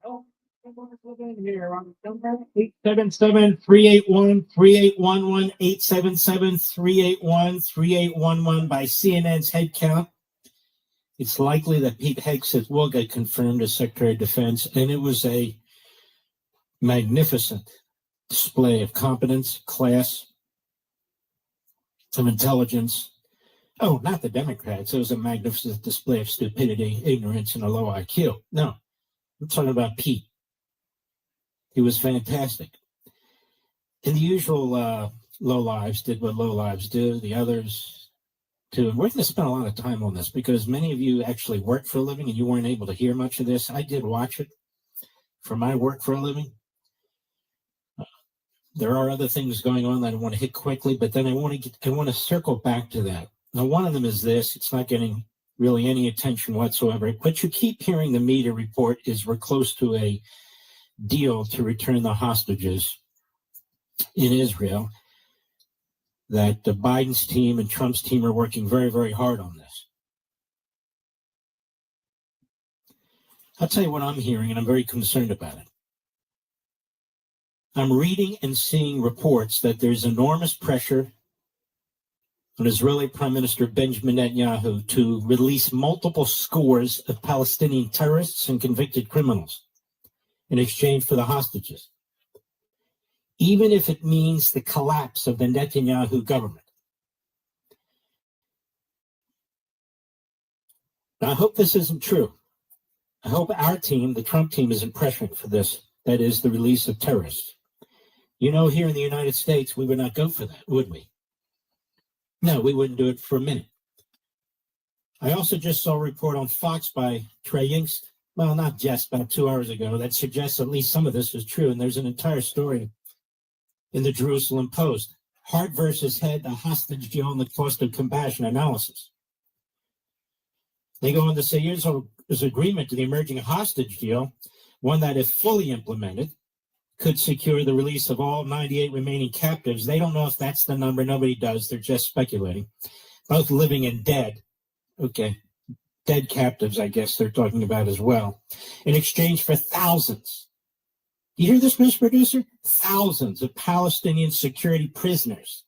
Oh, here on number 877-381-3811, 877-381-3811 by CNN's head count. It's likely that Pete Hegseth will get confirmed as Secretary of Defense, and it was a magnificent display of competence, class, of intelligence. Oh, not the Democrats. It was a magnificent display of stupidity, ignorance, and a low IQ. No, I'm talking about Pete. He was fantastic. And the usual lowlives did what lowlives do. The others, too. And we're going to spend a lot of time on this because many of you actually work for a living and you weren't able to hear much of this. I did watch it for my work for a living. There are other things going on that I want to hit quickly, but then I want to circle back to that. Now, one of them is this. It's not getting really any attention whatsoever, but you keep hearing the media report is we're close to a deal to return the hostages in Israel, that the Biden's team and Trump's team are working very, very hard on this. I'll tell you what I'm hearing, and I'm very concerned about it. I'm reading and seeing reports that there's enormous pressure on Israeli Prime Minister Benjamin Netanyahu to release multiple scores of Palestinian terrorists and convicted criminals in exchange for the hostages, even if it means the collapse of the Netanyahu government. Now, I hope this isn't true. I hope our team, the Trump team, isn't pressuring for this. That is the release of terrorists. You know, here in the United States, we would not go for that, would we? No, we wouldn't do it for a minute. I also just saw a report on Fox by Trey Yingst, well, not just, about 2 hours ago, that suggests at least some of this is true. And there's an entire story in the Jerusalem Post. Heart versus head, the hostage deal and the cost of compassion analysis. They go on to say, here's agreement to the emerging hostage deal, one that, if fully implemented, could secure the release of all 98 remaining captives. They don't know if that's the number. Nobody does. They're just speculating. Both living and dead. Okay. Dead captives, I guess they're talking about as well. In exchange for thousands. You hear this, Mr. Producer? Thousands of Palestinian security prisoners,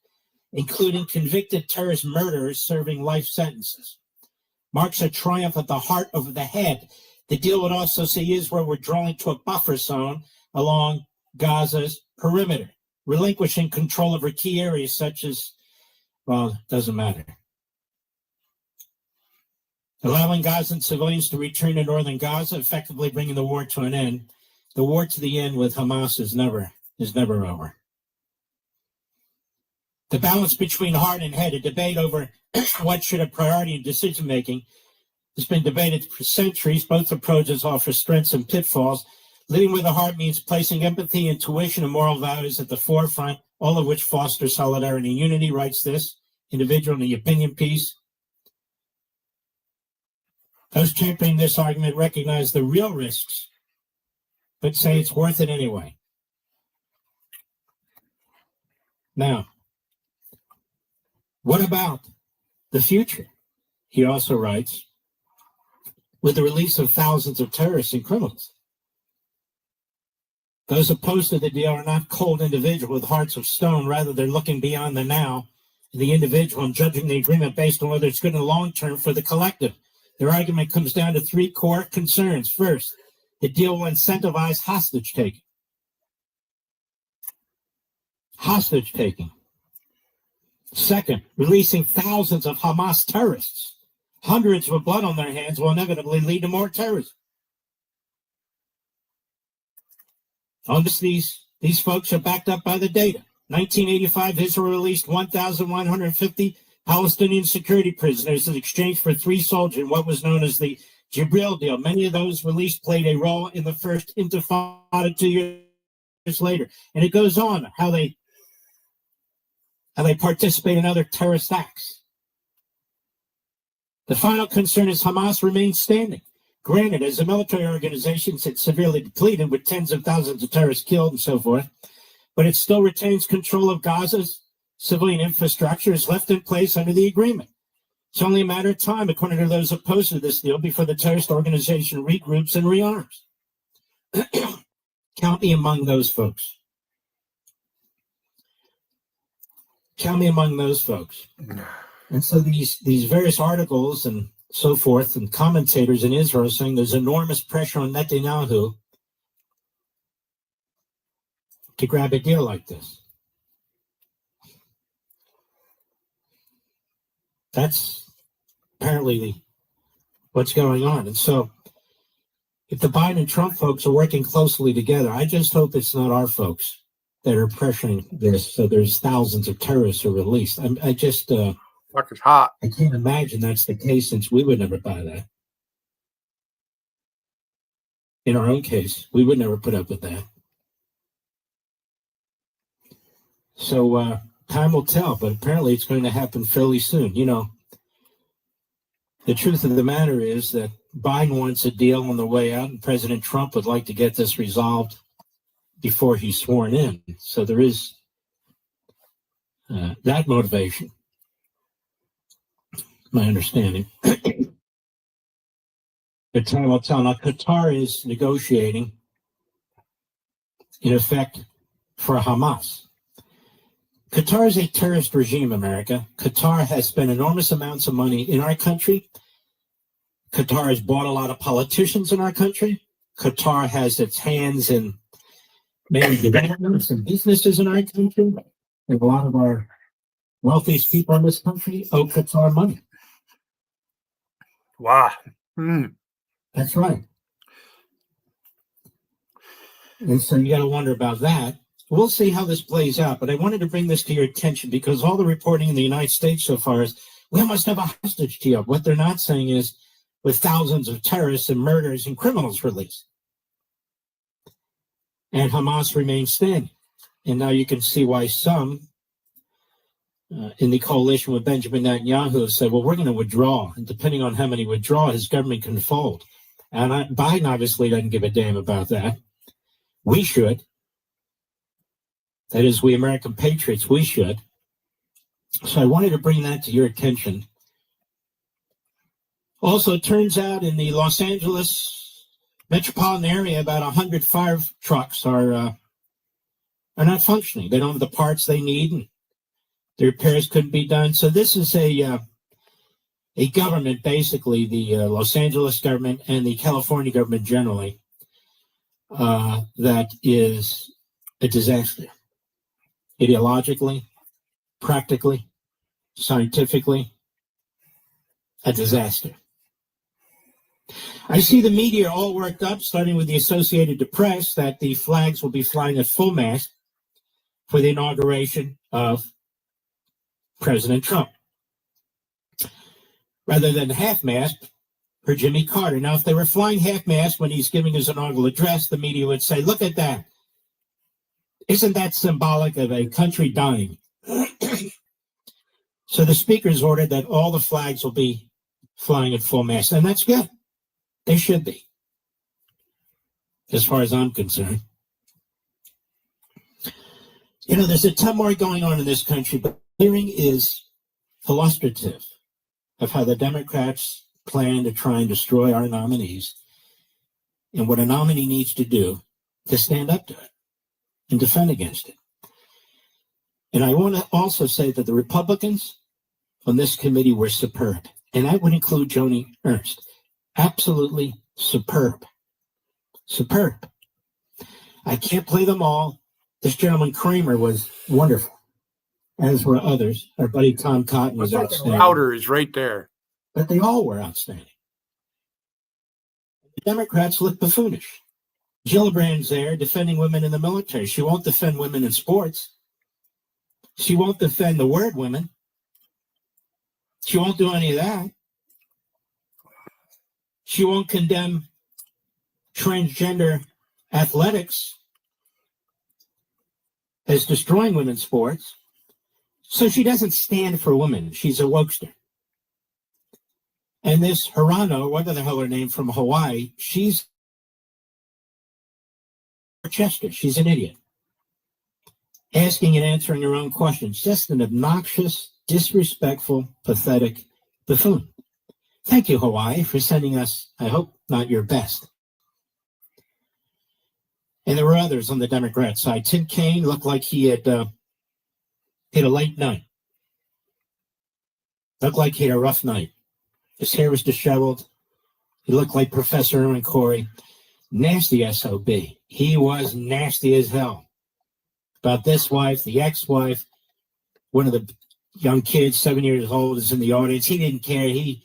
including convicted terrorist murderers serving life sentences. Marks a triumph at the heart over the head. The deal would also see Israel withdrawing to a buffer zone along Gaza's perimeter, relinquishing control over key areas such as, well, it doesn't matter. Allowing Gazan civilians to return to northern Gaza, effectively bringing the war to an end. The war to the end with Hamas is never over. The balance between heart and head, a debate over what should have priority in decision-making, has been debated for centuries. Both approaches offer strengths and pitfalls. Living with the heart means placing empathy, intuition, and moral values at the forefront, all of which foster solidarity and unity, writes this individual in the opinion piece. Those championing this argument recognize the real risks, but say it's worth it anyway. Now, what about the future? He also writes, with the release of thousands of terrorists and criminals. Those opposed to the deal are not cold individuals with hearts of stone. Rather, they're looking beyond the now, the individual, and judging the agreement based on whether it's good in the long term for the collective. Their argument comes down to three core concerns. First, the deal will incentivize hostage taking. Hostage taking. Second, releasing thousands of Hamas terrorists. Hundreds with blood on their hands will inevitably lead to more terrorism. These folks are backed up by the data. 1985, Israel released 1,150 Palestinian security prisoners in exchange for 3 soldiers in what was known as the Jibril deal. Many of those released played a role in the first Intifada 2 years later. And it goes on how they participate in other terrorist acts. The final concern is Hamas remains standing. Granted, as a military organization, it's severely depleted with tens of thousands of terrorists killed and so forth, but it still retains control of Gaza's civilian infrastructure is left in place under the agreement. It's only a matter of time, according to those opposed to this deal, before the terrorist organization regroups and rearms. Count me among those folks. Count me among those folks. And so these various articles and so forth and commentators in Israel saying there's enormous pressure on Netanyahu to grab a deal like this. That's apparently what's going on. And so if the Biden and Trump folks are working closely together, I just hope it's not our folks that are pressuring this. So there's thousands of terrorists are released. I just, fucking hot. I can't imagine that's the case, since we would never buy that. In our own case, we would never put up with that. So time will tell, but apparently it's going to happen fairly soon. You know, the truth of the matter is that Biden wants a deal on the way out, and President Trump would like to get this resolved before he's sworn in. So there is that motivation, my understanding. But time will tell. Now, Qatar is negotiating, in effect, for Hamas. Qatar is a terrorist regime, America. Qatar has spent enormous amounts of money in our country. Qatar has bought a lot of politicians in our country. Qatar has its hands in many developments and businesses in our country. And a lot of our wealthiest people in this country owe Qatar money. Wow. That's right. And so you got to wonder about that. We'll see how this plays out, but I wanted to bring this to your attention because all the reporting in the United States so far is we must have a hostage deal. What they're not saying is with thousands of terrorists and murderers and criminals released. And Hamas remains standing. And now you can see why some in the coalition with Benjamin Netanyahu have said, well, we're going to withdraw. And depending on how many withdraw, his government can fold. And Biden obviously doesn't give a damn about that. We should. That is, we American patriots, we should. So I wanted to bring that to your attention. Also, it turns out in the Los Angeles metropolitan area, about 100 fire trucks are not functioning. They don't have the parts they need, and the repairs couldn't be done. So this is a government, basically the Los Angeles government and the California government generally, that is a disaster. Ideologically, practically, scientifically, a disaster. I see the media all worked up, starting with the Associated Press, that the flags will be flying at full mast for the inauguration of President Trump, rather than half-mast for Jimmy Carter. Now, if they were flying half-mast when he's giving his inaugural address, the media would say, look at that. Isn't that symbolic of a country dying? So the speaker's ordered that all the flags will be flying at full mast, and that's good. They should be, as far as I'm concerned. You know, there's a ton more going on in this country, but hearing is illustrative of how the Democrats plan to try and destroy our nominees and what a nominee needs to do to stand up to it and defend against it. And I want to also say that the Republicans on this committee were superb, and that would include Joni Ernst. Absolutely superb. Superb. I can't play them all. This gentleman Kramer was wonderful, as were others. Our buddy Tom Cotton was outstanding. Louder is right there. But they all were outstanding. The Democrats look buffoonish. Gillibrand's there defending women in the military. She won't defend women in sports. She won't defend the word women. She won't do any of that. She won't condemn transgender athletics as destroying women's sports. So she doesn't stand for women. She's a wokester. And this Hirano, whatever the hell her name, from Hawaii, she's Chester. She's an idiot. Asking and answering her own questions. Just an obnoxious, disrespectful, pathetic buffoon. Thank you, Hawaii, for sending us, I hope, not your best. And there were others on the Democrat side. Tim Kaine looked like he had hit a late night. Looked like he had a rough night. His hair was disheveled. He looked like Professor Erwin Corey. Nasty SOB. He was nasty as hell. About this wife, the ex-wife, one of the young kids, 7 years old, is in the audience. He didn't care. He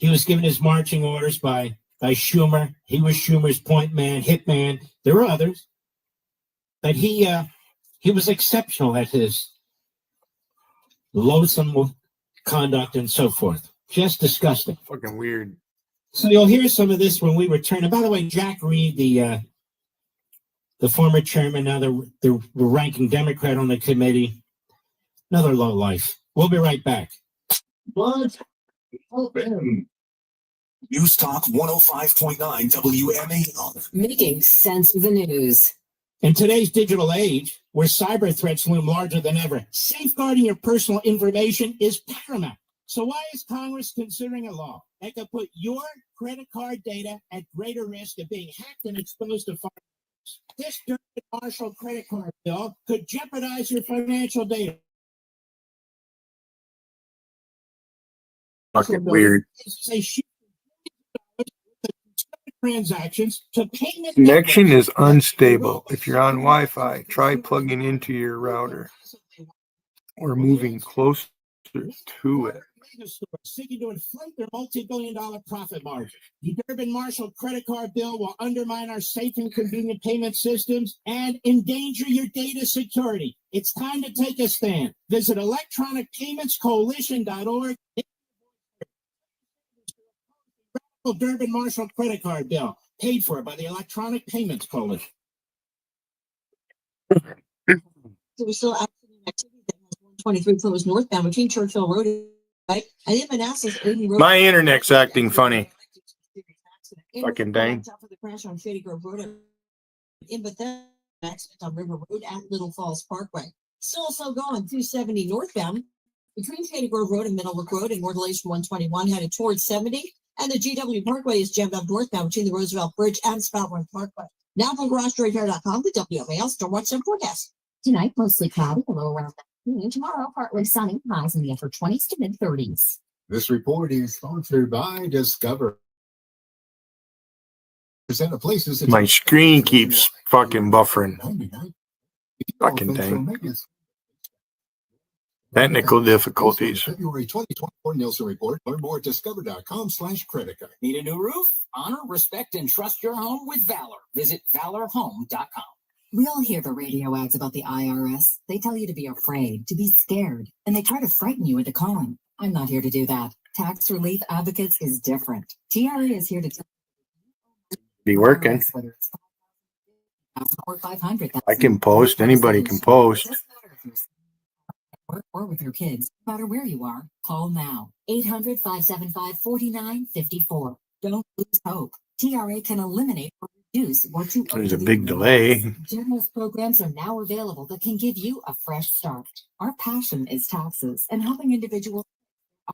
was given his marching orders by Schumer. He was Schumer's point man, hit man. There were others. But he was exceptional at his loathsome conduct and so forth. Just disgusting. Fucking weird. So you'll hear some of this when we return. And by the way, Jack Reed, the former chairman, now the ranking Democrat on the committee, another low life. We'll be right back. What? Open. News Talk 105.9 WMAL. Making sense of the news. In today's digital age, where cyber threats loom larger than ever, safeguarding your personal information is paramount. So why is Congress considering a law that could put your credit card data at greater risk of being hacked and exposed to firearms? This Durbin Marshall credit card bill could jeopardize your financial data. Fucking weird. Say transactions to payment. Connection is unstable. If you're on Wi-Fi, try plugging into your router or moving closer to it. Seeking to inflate their multi-billion-dollar profit margin. The Durbin Marshall credit card bill will undermine our safe and convenient payment systems and endanger your data security. It's time to take a stand. Visit electronicpaymentscoalition.org. Durbin Marshall credit card bill, paid for by the Electronic Payments Coalition. There was still activity that has 123 closed northbound between Churchill Road and right? And in Manassas, Aden Road. My internet's acting funny. Fucking dang. For the crash on Shady Grove Road in Bethesda, accident on River Road at Little Falls Parkway. Still going 270 northbound between Shady Grove Road and Middlebrook Road and more delays from 121 headed towards 70. And the GW Parkway is jammed up northbound between the Roosevelt Bridge and Spout Run Parkway. Now from GarageDoorRepair.com, the WMAL Stormwatch Sun forecast. Tonight, mostly cloudy, a low around 19. Tomorrow, partly sunny, highs in the upper 20s to mid 30s. This report is sponsored by Discover. Percent of places. My screen keeps fucking buffering. Fucking thing. Technical difficulties. February 2024 Nielsen report. Learn more at discover.com/credit card. Need a new roof? Honor, respect, and trust your home with Valor. Visit valorhome.com. We all hear the radio ads about the IRS. They tell you to be afraid, to be scared, and they try to frighten you into calling. I'm not here to do that. Tax Relief Advocates is different. TRA is here to Be working. whether it's 5,000 or 500,000. I can post. Anybody can post. Or with your kids, no matter where you are, call now. 800-575-4954. Don't lose hope. TRA can eliminate or reduce what you owe. There's a big delay. Generous programs are now available that can give you a fresh start. Our passion is taxes and helping individuals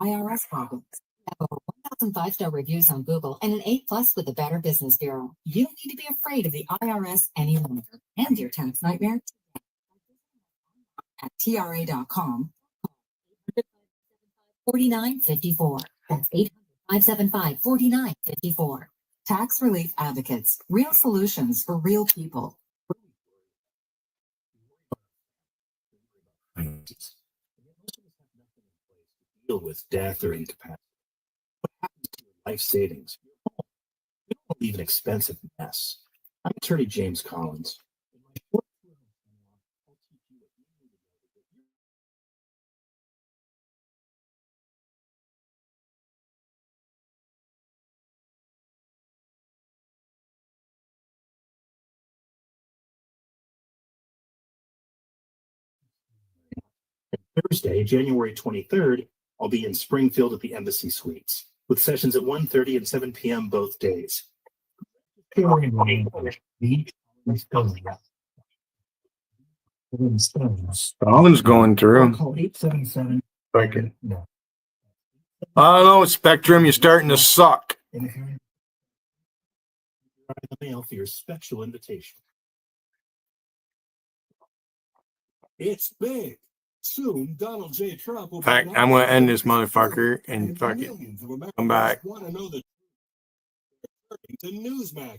IRS problems. We have over 1,000 5-star reviews on Google and an 8+ with the Better Business Bureau. You don't need to be afraid of the IRS any longer. And your tax nightmare at TRA.com. 4954. That's 800-575-4954. Tax Relief Advocates. Real solutions for real people. Deal with death or incapacity. What happens to your life savings? You don't leave an expensive mess. I'm attorney James Collins. Thursday, January 23rd, I'll be in Springfield at the Embassy Suites, with sessions at 1:30 and 7 p.m. both days. Colin's going through. Call 877. Fucking. No. I don't know, Spectrum, you're starting to suck. And if you're in the mail for your special invitation. It's big. Soon, Donald J. Trump will. In fact, I'm going to end this motherfucker and fucking millions of Americans come back. want to know the truth. To Newsmax.